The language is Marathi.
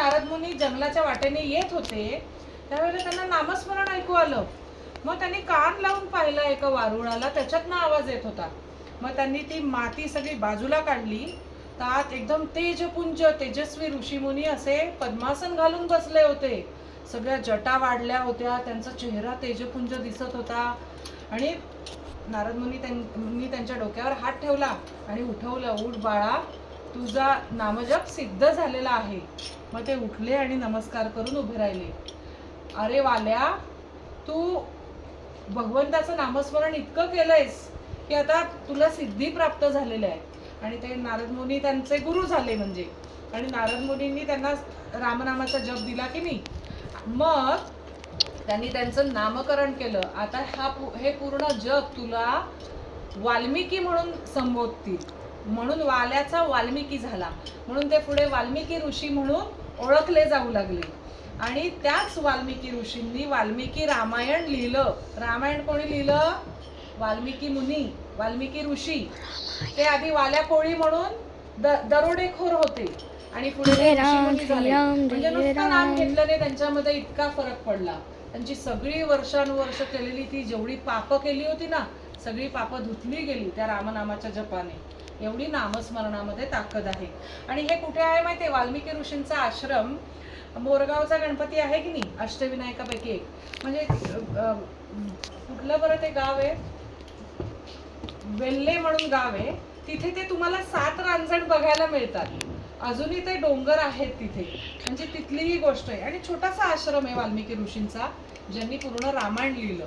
नारद मुनी जंगलाच्या वाटेने येत होते त्यावेळेला त्यांना नामस्मरण ऐकू आलं. मग त्यांनी कान लावून पाहिलं एका वारुळाला, त्याच्यातनं आवाज येत होता. मग त्यांनी ती माती सगळी बाजूला काढली. त्यात एकदम तेजपुंज तेजस्वी ऋषीमुनी असे पद्मासन घालून बसले होते. सगळ्या जटा वाढल्या होत्या, त्यांचा चेहरा तेजपुंज दिसत होता. आणि नारद मुनी त्यांच्या डोक्यावर हात ठेवला आणि उठवलं, उठ बाळा, तुझा नामजप सिद्ध झालेला आहे. मग ते उठले आणि नमस्कार करून उभे राहिले. अरे वाल्या, तू भगवंताचं नामस्मरण इतकं केलंयस की आता तुला सिद्धी प्राप्त झालेली आहे. आणि ते नारद मुनी त्यांचे गुरु झाले म्हणजे. आणि नारद मुनींनी त्यांना रामनामाचा जप दिला की नाही. मग त्यांनी त्यांचं नामकरण केलं. आता हे पूर्ण जग तुला वाल्मिकी म्हणून संबोधतील, म्हणून वाल्याचा वाल्मिकी झाला. म्हणून ते पुढे वाल्मिकी ऋषी म्हणून ओळखले जाऊ लागले. आणि त्याच वाल्मिकी ऋषींनी वाल्मिकी रामायण लिहिलं. रामायण कोणी लिहिलं? वाल्मिकी मुनी, वाल्मिकी ऋषी. ते आधी वाल्या कोळी म्हणून दरोडेखोर होते आणि पुढे ऋषी मुनी झाले. म्हणजे नुसतं नाम घेतल्याने त्यांच्यामध्ये इतका फरक पडला. त्यांची सगळी वर्षानुवर्ष केलेली ती जेवढी पापं केली होती ना, सगळी पापं धुतली गेली त्या रामनामाच्या जपाने. एवढी नामस्मरणामध्ये ताकद आहे. आणि हे कुठे आहे माहितीये? वाल्मिकी ऋषींचा आश्रम मोरगावचा गणपती आहे की नाही, अष्टविनायकापैकी एक. म्हणजे कुठलं बरं ते गाव आहे, वेल्हे म्हणून गाव आहे. तिथे ते तुम्हाला 7 रांजण बघायला मिळतात. अजूनही ते डोंगर आहेत तिथे. म्हणजे तिथली ही गोष्ट आहे. आणि छोटासा आश्रम आहे वाल्मिकी ऋषींचा, ज्यांनी पूर्ण रामायण लिहिलं.